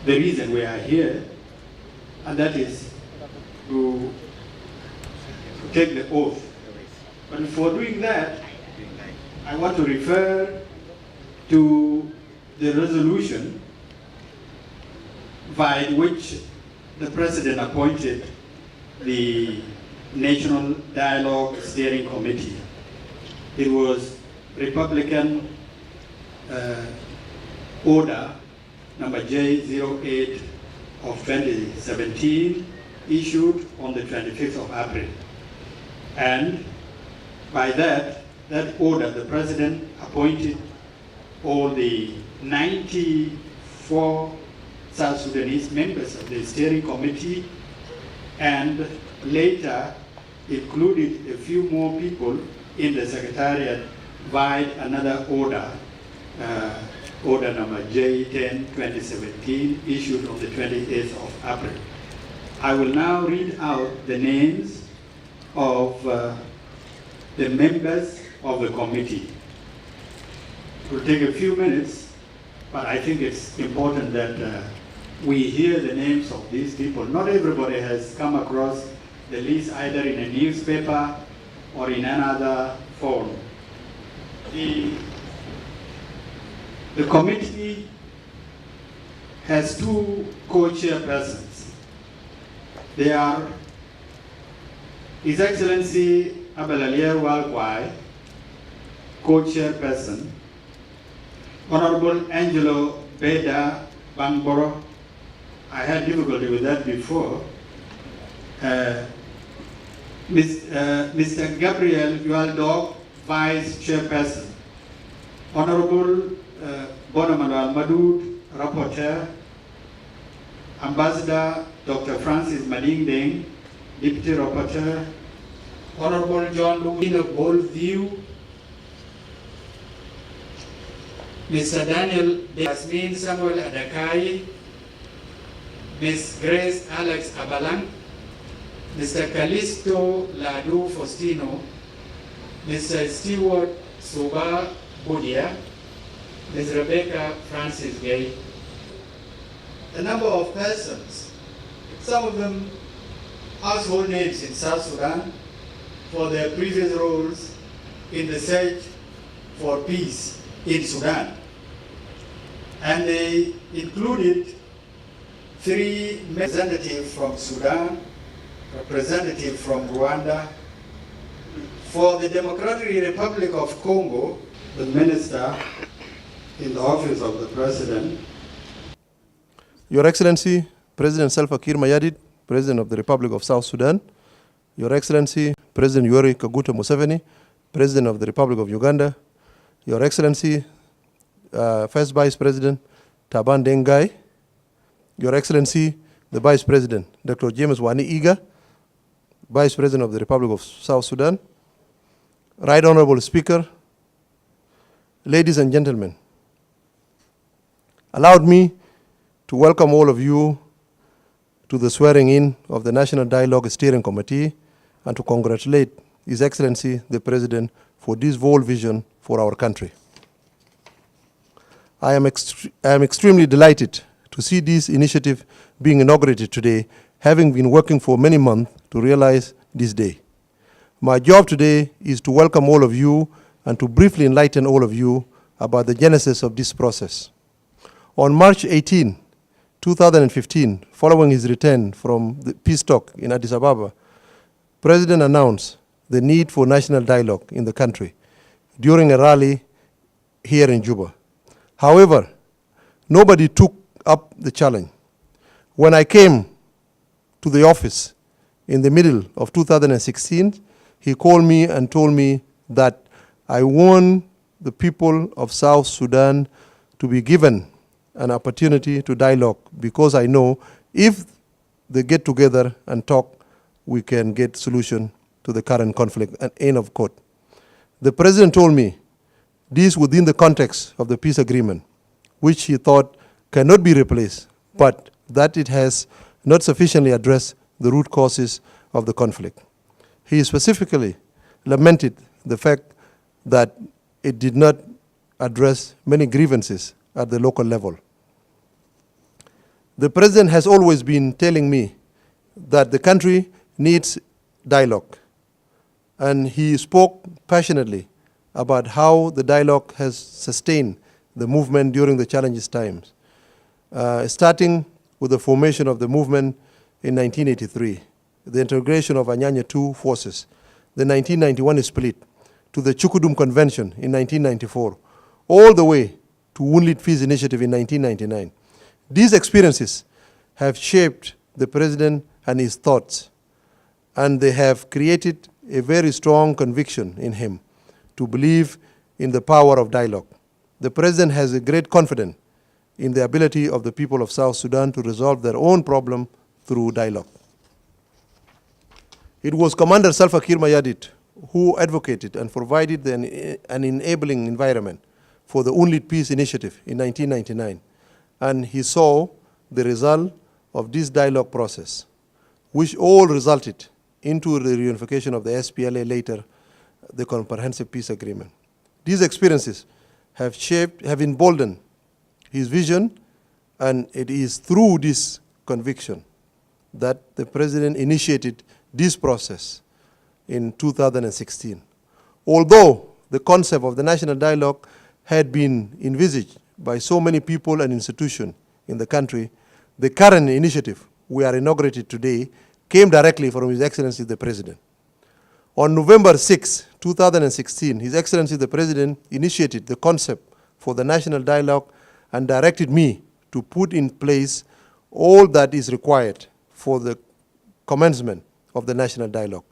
the reason we are here, and that is to take the oath. But before doing that, I want to refer to the resolution by which the President appointed the National Dialogue Steering Committee. It was Republican Order number J08 of 2017, issued on the 25th of April. And by that order, the President appointed all the 94 South Sudanese members of the steering committee, and later included a few more people in the Secretariat via another order, order number J10 2017, issued on the 28th of April. I will now read out the names of the members of the committee. It will take a few minutes, but I think it's important that we hear the names of these people. Not everybody has come across the list either in a newspaper or in another form. The committee has two co-chairpersons. They are His Excellency Abelalier Walkwai, co-chairperson, Honorable Angelo Beda Bangboro. I had difficulty with that before. Mr. Gabriel Yualdog, Vice Chairperson. Honorable Bonamanuel Madud, Rapporteur. Ambassador Dr. Francis Mading Deng, Deputy Rapporteur. Honorable John Louis of Boldview. Mr. Daniel Yasmin Samuel Adakai, Ms. Grace Alex Abalang, Mr. Calisto Ladu Faustino, Mr. Stewart Suba Budia, Ms. Rebecca Francis Gay. A number of persons, some of them household names in South Sudan for their previous roles in the search for peace in Sudan. And they included 3 representatives from Sudan, representative from Rwanda. For the Democratic Republic of Congo, the minister in the office of the president. Your Excellency, President Salva Kiir Mayardit, President of the Republic of South Sudan. Your Excellency, President Yoweri Kaguta Museveni, President of the Republic of Uganda. Your Excellency, First Vice President Taban Deng. Your Excellency, the Vice President, Dr. James Wani Iga, Vice President of the Republic of South Sudan. Right Honorable Speaker, ladies and gentlemen, allowed me to welcome all of you to the swearing in of the National Dialogue Steering Committee and to congratulate His Excellency, the President, for this bold vision for our country. I am extremely delighted to see this initiative being inaugurated today, having been working for many months to realize this day. My job today is to welcome all of you and to briefly enlighten all of you about the genesis of this process. On March 18, 2015, following his return from the peace talk in Addis Ababa, President announced the need for national dialogue in the country during a rally here in Juba. However, nobody took up the challenge. When I came to the office in the middle of 2016, he called me and told me that I want the people of South Sudan to be given an opportunity to dialogue, because I know if they get together and talk, we can get solution to the current conflict, and end of quote. The President told me this within the context of the peace agreement, which he thought cannot be replaced, but that it has not sufficiently addressed the root causes of the conflict. He specifically lamented the fact that it did not address many grievances at the local level. The president has always been telling me that the country needs dialogue. And he spoke passionately about how the dialogue has sustained the movement during the challenges times, starting with the formation of the movement in 1983, the integration of Anyanya II forces, the 1991 split, to the Chukudum Convention in 1994, all the way to Wounded Peace Initiative in 1999. These experiences have shaped the president and his thoughts, and they have created a very strong conviction in him to believe in the power of dialogue. The president has a great confidence in the ability of the people of South Sudan to resolve their own problem through dialogue. It was Commander Salva Kiir Mayardit who advocated and provided an enabling environment for the Wounded Peace Initiative in 1999, and he saw the result of this dialogue process, which all resulted into the reunification of the SPLA, later the Comprehensive Peace Agreement. These experiences have emboldened his vision, and it is through this conviction that the president initiated this process in 2016. Although the concept of the national dialogue had been envisaged by so many people and institutions in the country, the current initiative we are inaugurating today came directly from His Excellency the President. On November 6, 2016, His Excellency the President initiated the concept for the national dialogue and directed me to put in place all that is required for the commencement of the national dialogue.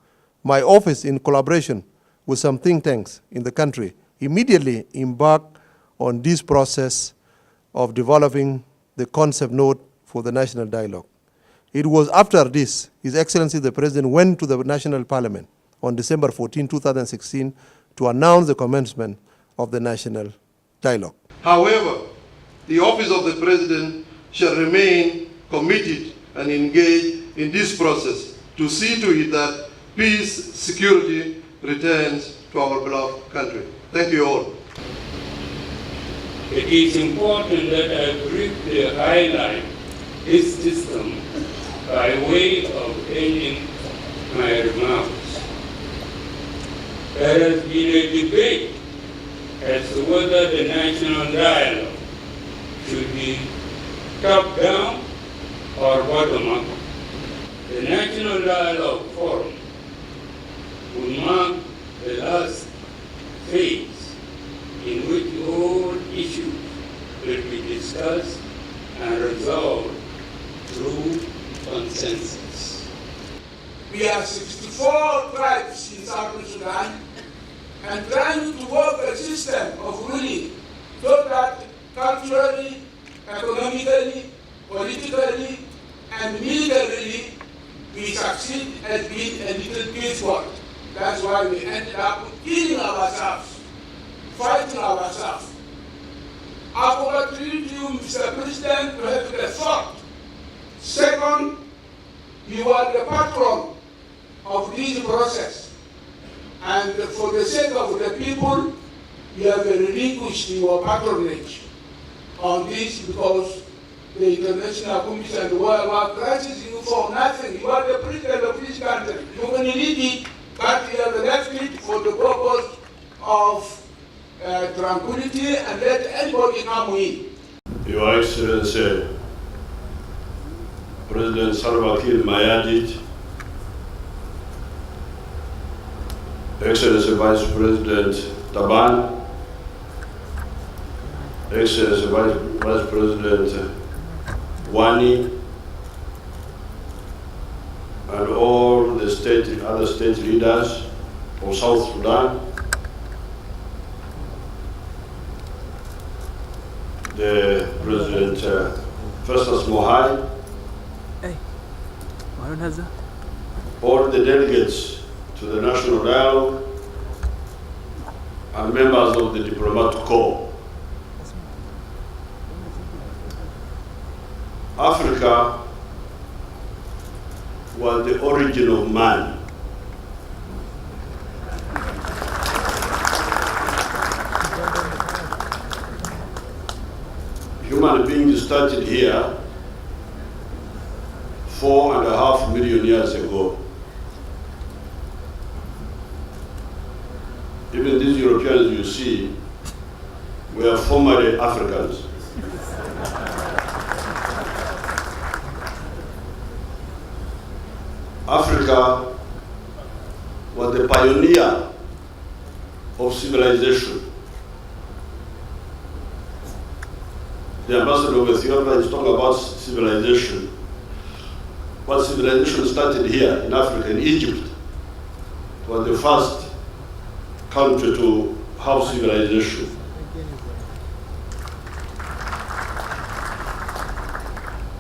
My office, in collaboration with some think tanks in the country, immediately embarked on this process of developing the concept note for the national dialogue. It was after this, His Excellency the President went to the National Parliament on December 14, 2016, to announce the commencement of the national dialogue. However, the office of the President shall remain committed and engaged in this process to see to it that peace, security returns to our beloved country. Thank you all. It is important that I briefly highlight this system by way of ending my remarks. There has been a debate as to whether the national dialogue should be top-down or bottom-up. The National Dialogue Forum will mark the last phase in which all issues will be discussed and resolved through consensus. We have 64 tribes in Southern Sudan and trying to work a system of ruling so that culturally, economically, politically, and militarily we succeed has been a little peaceful. That's why we ended up killing ourselves, fighting ourselves. I congratulate you, Mr. President, to have the thought. Second, you are the patron of this process. And for the sake of the people, you have relinquished your patronage on this because the international community and the world are crisis you for nothing. You are the president of this country. You can lead it, but you have left it for the purpose of tranquility and let anybody come in. Your Excellency, President Salva Kiir Mayardit, Excellency Vice President Taban, Excellency Vice President Wani, and all the other state leaders of South Sudan, the President Festus Mohai, all the delegates to the National Dialogue, and members of the Diplomatic Corps. Africa was the origin of man. Human beings started here 4.5 million years ago. Even these Europeans you see were formerly Africans. Africa was the pioneer of civilization. The ambassador of Ethiopia is talking about civilization. But civilization started here in Africa, in Egypt. It was the first country to have civilization.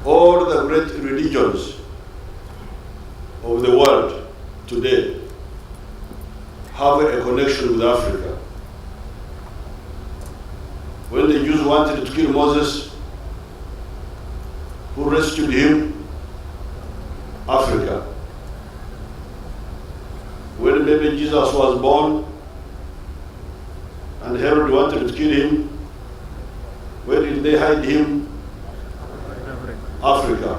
All the great religions of the world today have a connection with Africa. When the Jews wanted to kill Moses, who rescued him? Africa. When baby Jesus was born and Herod wanted to kill him, where did they hide him? Africa.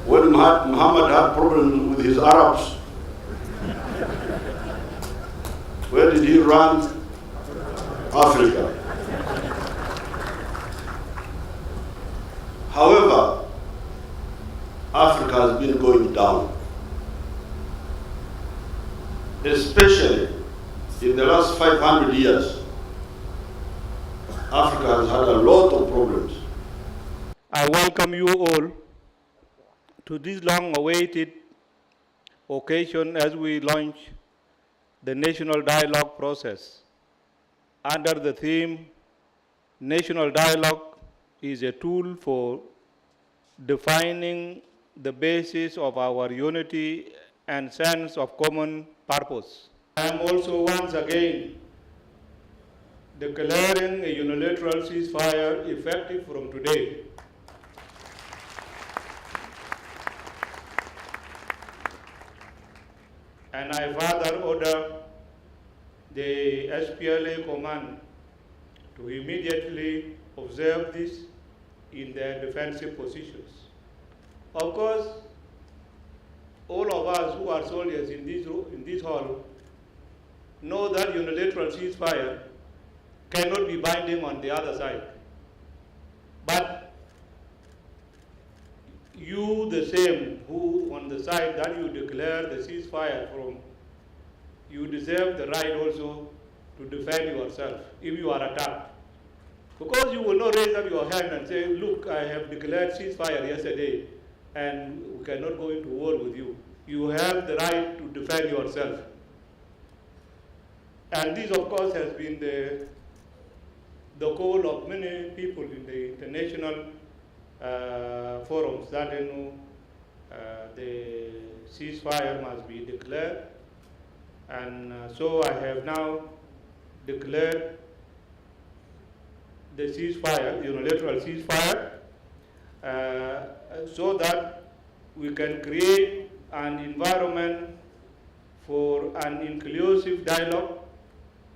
When Muhammad had problems with his Arabs, where did he run? Africa. However, Africa has been going down, especially in the last 500 years. Africa has had a lot of problems. I welcome you all to this long-awaited occasion as we launch the national dialogue process under the theme, National Dialogue is a tool for defining the basis of our unity and sense of common purpose. I am also once again declaring a unilateral ceasefire effective from today. And I further order the SPLA command to immediately observe this in their defensive positions. Of course, all of us who are soldiers in this hall know that unilateral ceasefire cannot be binding on the other side. But you, the same, who on the side that you declare the ceasefire from, you deserve the right also to defend yourself if you are attacked. Because you will not raise up your hand and say, look, I have declared ceasefire yesterday and we cannot go into war with you. You have the right to defend yourself. And this, of course, has been the call of many people in the international forums that the ceasefire must be declared. And so I have now declared the ceasefire, unilateral ceasefire, so that we can create an environment for an inclusive dialogue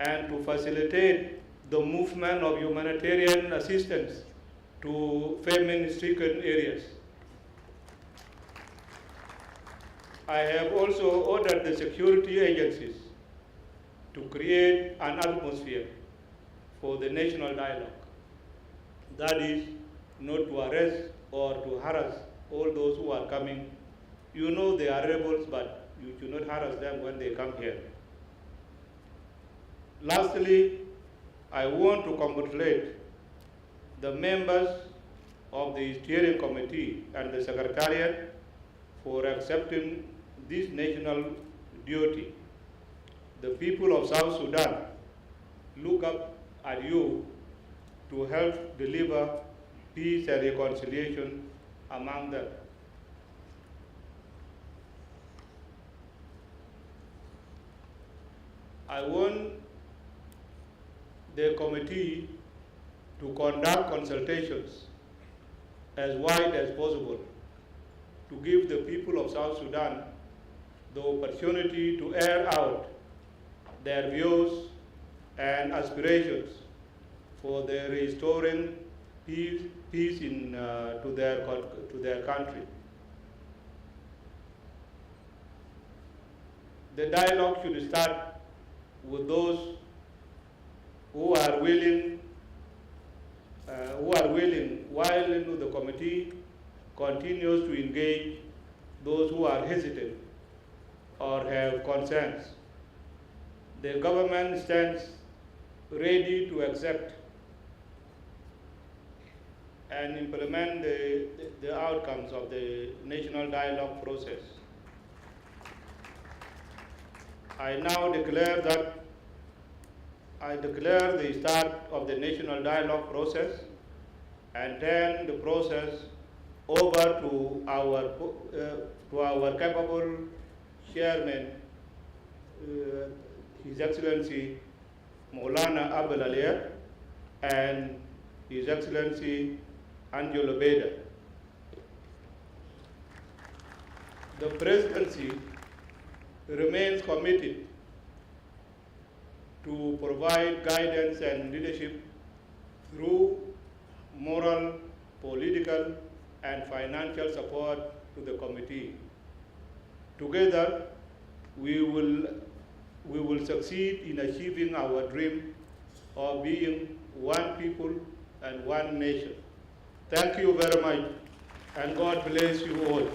and to facilitate the movement of humanitarian assistance to famine-stricken areas. I have also ordered the security agencies to create an atmosphere for the national dialogue. That is, not to arrest or to harass all those who are coming. You know they are rebels, but you should not harass them when they come here. Lastly, I want to congratulate the members of the steering committee and the secretariat for accepting this national duty. The people of South Sudan look up at you to help deliver peace and reconciliation among them. I want the committee to conduct consultations as wide as possible to give the people of South Sudan the opportunity to air out their views and aspirations for the restoring peace to their country. The dialogue should start with those who are willing, while the committee continues to engage those who are hesitant or have concerns. The government stands ready to accept and implement the outcomes of the national dialogue process. I now declare the start of the national dialogue process and turn the process over to our capable chairman, His Excellency Maulana Abel Alier, and His Excellency Angelo Beda. The presidency remains committed to provide guidance and leadership through moral, political, and financial support to the committee. Together, we will succeed in achieving our dream of being one people and one nation. Thank you very much, and God bless you all.